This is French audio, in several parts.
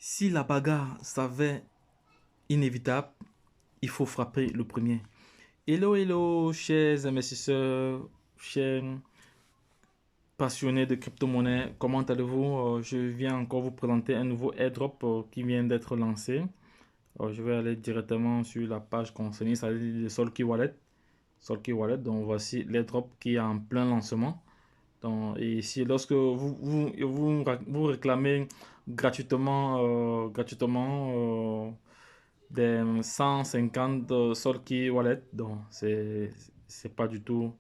Si la bagarre s'avère inévitable, il faut frapper le premier. Hello, hello, chers investisseurs, chers passionnés de crypto-monnaie, comment allez-vous? Je viens encore vous présenter un nouveau airdrop qui vient d'être lancé. Je vais aller directement sur la page concernée, ça dit le Solky Wallet. Solky Wallet, donc voici l'airdrop qui est en plein lancement. Donc, et ici, lorsque vous réclamez gratuitement des 150 Solky Wallet, donc c'est pas du tout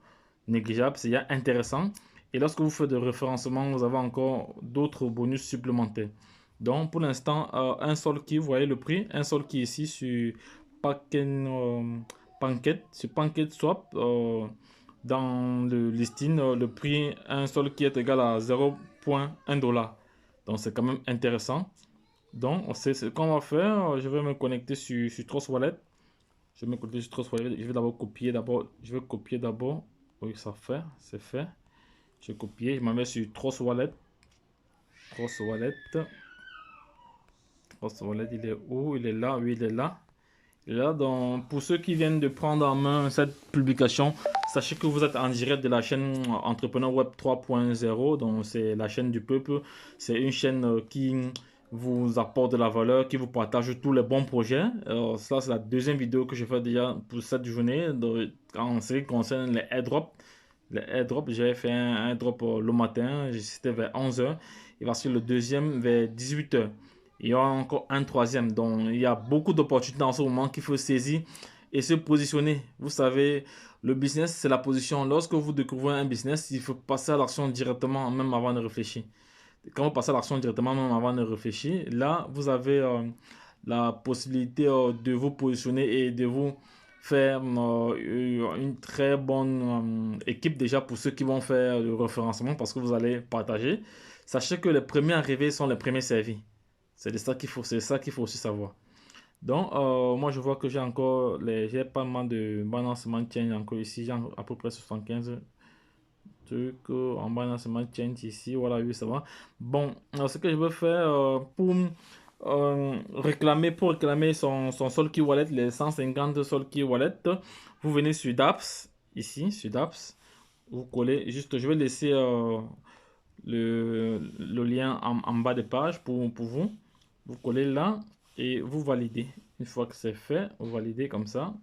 négligeable, c'est intéressant. Et lorsque vous faites de référencement, vous avez encore d'autres bonus supplémentaires. Donc pour l'instant, un Solky, vous voyez le prix, un Solky ici sur Pancake Swap, dans le listing, le prix, un Solky est égal à 0,1 $. Donc c'est quand même intéressant. Donc, c'est ce qu'on va faire. Je vais me connecter sur Trust Wallet. Je vais me connecter sur Trust Wallet. Je vais d'abord copier d'abord. Je vais copier d'abord. Oui, ça fait. C'est fait. Je vais copier. Je m'en mets sur Trust Wallet. Trust Wallet. Trust Wallet, il est où? Il est là. Oui, il est là. Il est là. Donc, pour ceux qui viennent de prendre en main cette publication, sachez que vous êtes en direct de la chaîne Entrepreneur Web 3.0. Donc, c'est la chaîne du peuple. C'est une chaîne qui vous apporte de la valeur, qui vous partage tous les bons projets. Ça, c'est la deuxième vidéo que je fais déjà pour cette journée en ce qui concerne les airdrops. Les airdrops, j'ai fait un airdrop le matin, c'était vers 11 h. Il va sur le deuxième vers 18 h. Il y aura encore un troisième. Donc, il y a beaucoup d'opportunités en ce moment qu'il faut saisir et se positionner. Vous savez, le business, c'est la position. Lorsque vous découvrez un business, il faut passer à l'action directement, même avant de réfléchir. Quand vous passez à l'action directement, même avant de réfléchir, là, vous avez la possibilité de vous positionner et de vous faire une très bonne équipe déjà pour ceux qui vont faire le référencement parce que vous allez partager. Sachez que les premiers arrivés sont les premiers servis. C'est ça qu'il faut aussi savoir. Donc, moi, je vois que j'ai pas mal de Binance Smart Chain encore ici. J'ai à peu près 75 trucs en Binance Smart Chain ici. Voilà, oui, ça va. Bon, ce que je veux faire pour réclamer son Solky Wallet, les 150 Solky Wallet, vous venez sur dApps, ici, sur dApps. Vous collez, juste, je vais laisser le lien en bas de page pour vous. Vous collez là et vous validez. Une fois que c'est fait, vous validez comme ça.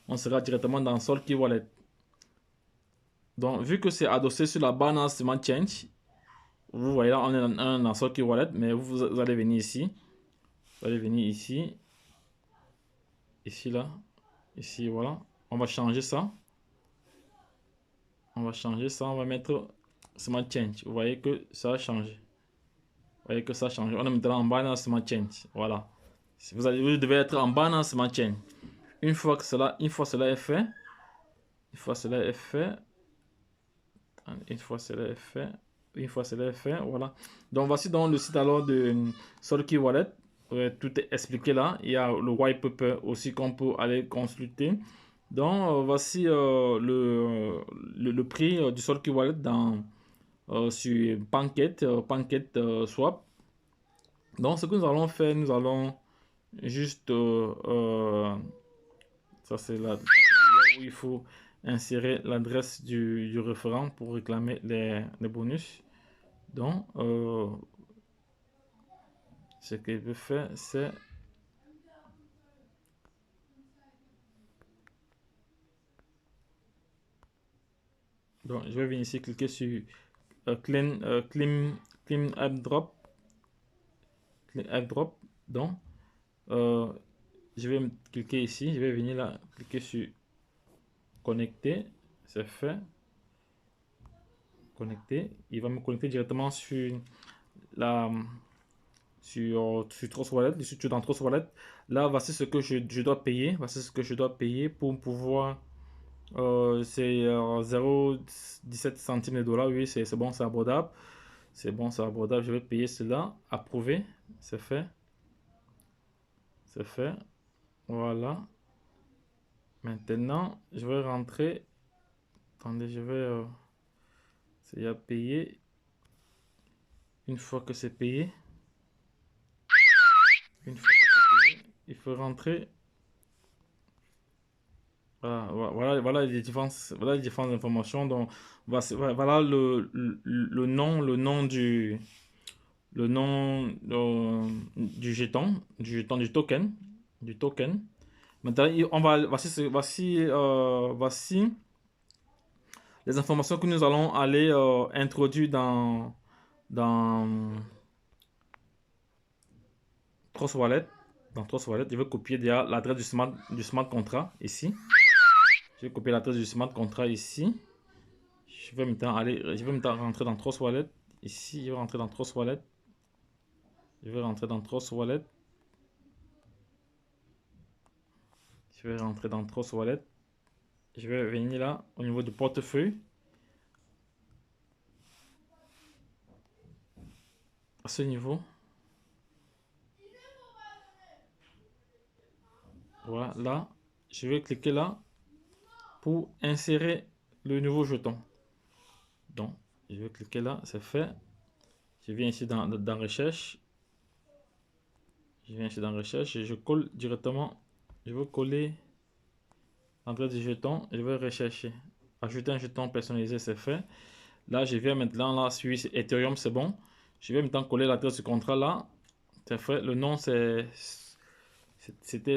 On sera directement dans Solky Wallet. Donc, vu que c'est adossé sur la Binance Smart Chain, vous voyez là, on est dans Solky Wallet, mais vous allez venir ici. Vous allez venir ici. Ici, là. Ici, voilà. On va changer ça. On va changer ça. On va mettre Smart Chain. Vous voyez que ça a changé. Vous voyez que ça a changé. On est maintenant en Binance Smart Chain. Voilà. Vous devez être en Binance Smart Chain. Une fois cela est fait, une fois cela est fait, une fois cela est fait, une fois cela est fait, voilà. Donc voici dans le site alors de Solky Wallet. Tout est expliqué là. Il y a le white paper aussi qu'on peut aller consulter. Donc voici le prix du Solky Wallet sur Pancake Swap. Donc ce que nous allons faire, nous allons juste ça c'est là où il faut insérer l'adresse du référent pour réclamer les bonus. Donc, ce qu'il veut faire, c'est donc je vais venir ici cliquer sur Clean AppDrop. Clean AppDrop. Donc, je vais cliquer ici, je vais venir là, cliquer sur connecter. C'est fait. Connecter. Il va me connecter directement sur la sur Trust Wallet, sur dans Trust Wallet. Là, voici ce que je dois payer. Voici ce que je dois payer pour pouvoir. C'est 0,17 centimes de dollars. Oui, c'est bon, c'est abordable. C'est bon, c'est abordable. Je vais payer cela. Approuver. C'est fait. C'est fait. Voilà. Maintenant, je vais rentrer. Attendez, je vais. C'est à payer. Une fois que c'est payé. Une fois que c'est payé, il faut rentrer. Voilà les différentes informations. Donc, voilà le nom du jeton, du token, du token. Maintenant, voici les informations que nous allons aller introduire dans Trust Wallet. Dans Trust Wallet, je vais copier déjà l'adresse du smart contract ici. Je vais copier l'adresse du smart contract ici. Je vais maintenant rentrer dans Trust Wallet. Ici, je vais rentrer dans Trust Wallet. Je vais rentrer dans Trust Wallet. Je vais rentrer dans Trust Wallet. Je vais venir là au niveau du portefeuille. À ce niveau. Voilà, là. Je vais cliquer là pour insérer le nouveau jeton. Donc, je vais cliquer là, c'est fait. Je viens ici dans recherche. Je viens ici dans recherche et je colle directement. Je veux coller l'adresse du jeton. Je vais rechercher. Ajouter un jeton personnalisé, c'est fait. Là, je viens maintenant là sur Ethereum, c'est bon. Je vais maintenant coller l'adresse du contrat là. C'est fait. Le nom c'était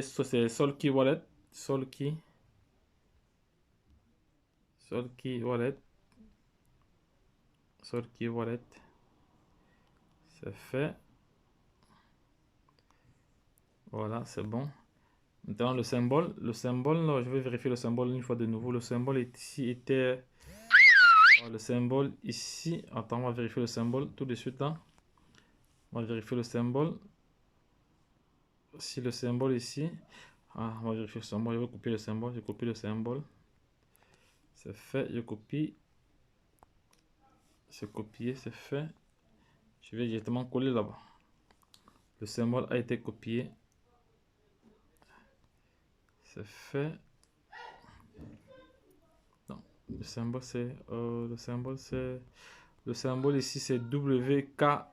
Solkey Wallet. Solkey Wallet. Solkey Wallet. C'est fait. Voilà, c'est bon. Maintenant, le symbole, là, je vais vérifier le symbole une fois de nouveau. Le symbole ici était. Le symbole ici. Attends, on va vérifier le symbole tout de suite là. On va vérifier le symbole. Si le symbole ici. Ah, on va vérifier le symbole. Je vais copier le symbole. Je copie le symbole. C'est fait. Je copie. C'est copié, c'est fait. Je vais directement coller là-bas. Le symbole a été copié. C'est fait. Non, le symbole c'est le symbole ici c'est WKWT.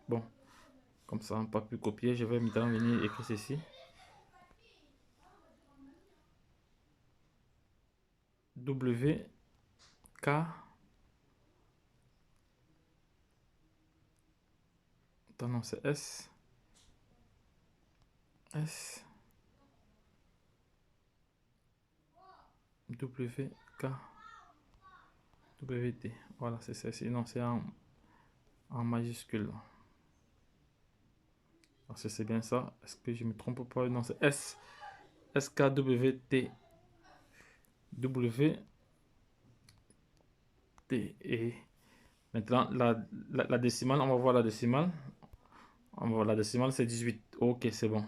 Bon, comme ça on n'a pas pu copier, je vais maintenant venir écrire ceci. WK. Attends, non, c'est S. WK. WT. Voilà, c'est ça. Sinon, c'est en majuscule. C'est bien ça. Est-ce que je me trompe pas? Non, c'est S. SKWT. W. T. Et maintenant, la décimale, on va voir la décimale. On va voir la décimale, c'est 18. Ok, c'est bon.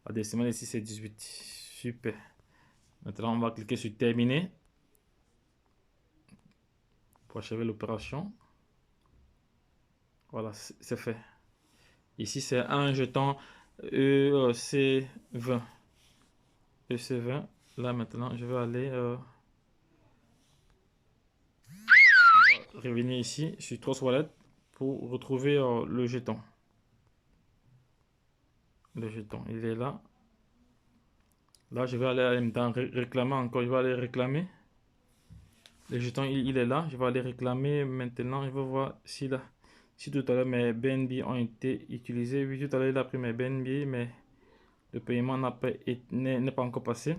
La décimale ici, c'est 18. Super. Maintenant, on va cliquer sur terminer pour achever l'opération. Voilà, c'est fait. Ici, c'est un jeton EC20. EC20. Là, maintenant, je vais aller revenir ici sur Trust Wallet pour retrouver le jeton. Le jeton, il est là. Là, je vais aller dans réclamer encore. Je vais aller réclamer. Le jeton, il est là. Je vais aller réclamer maintenant. Je vais voir si tout à l'heure mes BNB ont été utilisés. Oui, tout à l'heure, il a pris mes BNB, mais le paiement n'est pas encore passé.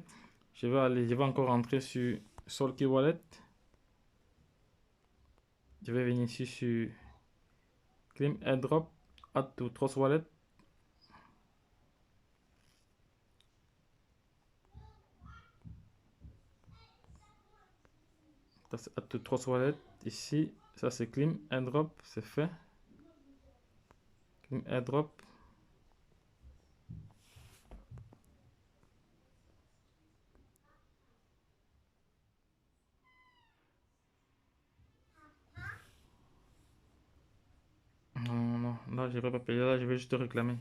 Je vais encore rentrer sur Solkey Wallet. Je vais venir ici sur Claim Airdrop, Add to Trust Wallet. C'est Add to Trust Wallet. Ici, ça c'est Claim Airdrop, c'est fait. Claim Airdrop. Non, là je vais pas payer, là je vais juste réclamer.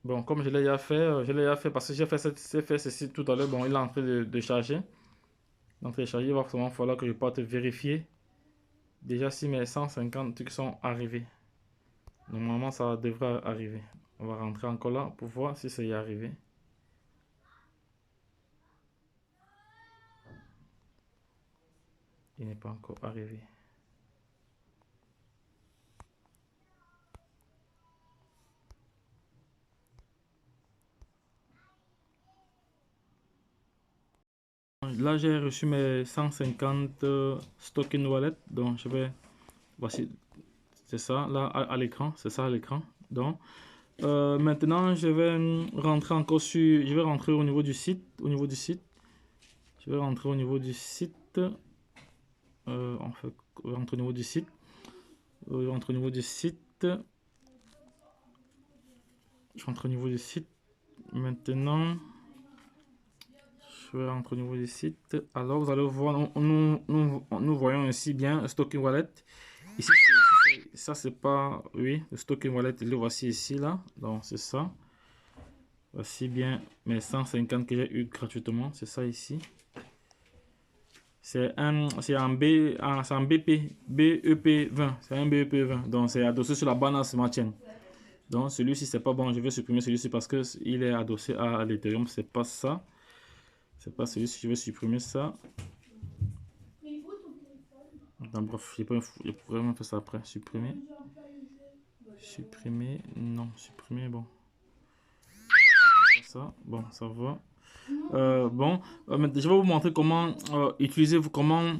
Bon, comme je l'ai déjà fait, parce que j'ai fait ceci tout à l'heure. Bon, il est en train de charger. Il va vraiment falloir que je parte vérifier déjà si mes 150 trucs sont arrivés. Normalement, ça devrait arriver. On va rentrer encore là pour voir si ça y est arrivé. Il n'est pas encore arrivé. Là, j'ai reçu mes 150 Stocken Wallet. Donc, je vais... Voici, c'est ça, là, à l'écran. C'est ça, à l'écran. Donc, maintenant, je vais rentrer encore sur... Je vais rentrer au niveau du site. Je vais rentrer au niveau du site. On fait rentrer au niveau du site. Je rentre au niveau du site. Je rentre au niveau du site. Maintenant... Je vais rentrer au niveau du site. Alors, vous allez voir, nous voyons ici bien Stocken Wallet. Ici, ça, c'est pas... Oui, le Stocken Wallet, le voici ici, là. Donc, c'est ça. Voici bien mes 150 que j'ai eu gratuitement. C'est ça ici. C'est un BP, BEP20. C'est un BEP20. Donc, c'est adossé sur la Binance Smart Chain. Donc, celui-ci, c'est pas bon. Je vais supprimer celui-ci parce qu'il est adossé à l'Ethereum. C'est pas ça. C'est pas celui-ci, je vais supprimer ça. Non, bref, je pourrais vraiment faire ça après. Supprimer. Supprimer. Non, supprimer, bon. Ça, bon, ça va. Bon, maintenant, je vais vous montrer comment utiliser, comment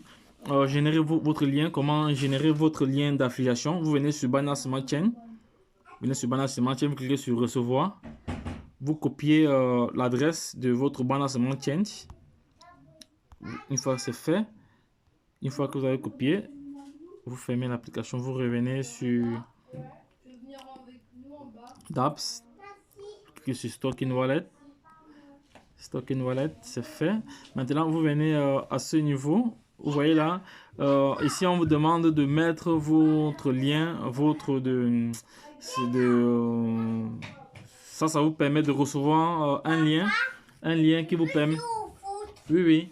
générer votre lien, comment générer votre lien d'affiliation. Vous venez sur Binance Smart Chain. Vous venez sur Binance Smart Chain, vous cliquez sur recevoir. Vous copiez l'adresse de votre Binance Smart Chain. Une fois que c'est fait, une fois que vous avez copié, vous fermez l'application, vous revenez sur dApps, cliquez sur Stocken Wallet. Stocken Wallet, c'est fait. Maintenant, vous venez à ce niveau. Vous voyez là, ici on vous demande de mettre votre lien, ça vous permet de recevoir un lien qui vous permet. Oui, oui.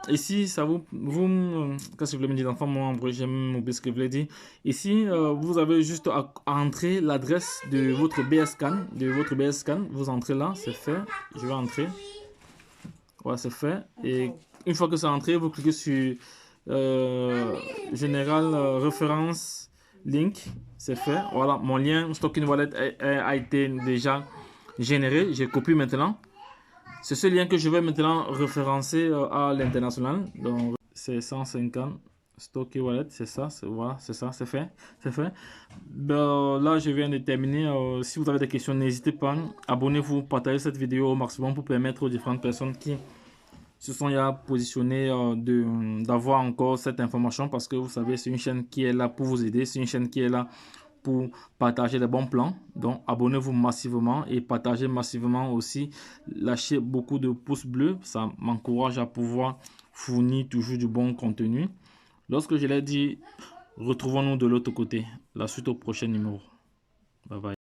Ici, ça qu'est-ce que vous voulez me dire, enfant, moi, j'aime oublier ce que vous voulez dire. Ici, vous avez juste à entrer l'adresse de votre BSCAN, Vous entrez là, c'est fait. Je vais entrer. Voilà, c'est fait. Et une fois que c'est entré, vous cliquez sur Général Référence Link. C'est fait. Voilà, mon lien Stocken Wallet a été déjà généré. J'ai copié maintenant. C'est ce lien que je vais maintenant référencer à l'international. Donc, c'est 150 Stocken Wallet, c'est ça, voilà, c'est ça, c'est fait, là, je viens de terminer. Si vous avez des questions, n'hésitez pas. Abonnez-vous, partagez cette vidéo au maximum pour permettre aux différentes personnes qui se sont ya positionnées d'avoir encore cette information, parce que vous savez, c'est une chaîne qui est là pour vous aider, c'est une chaîne qui est là pour partager les bons plans. Donc abonnez-vous massivement et partagez massivement aussi. Lâchez beaucoup de pouces bleus, ça m'encourage à pouvoir fournir toujours du bon contenu. Lorsque je l'ai dit, retrouvons-nous de l'autre côté. La suite au prochain numéro. Bye bye.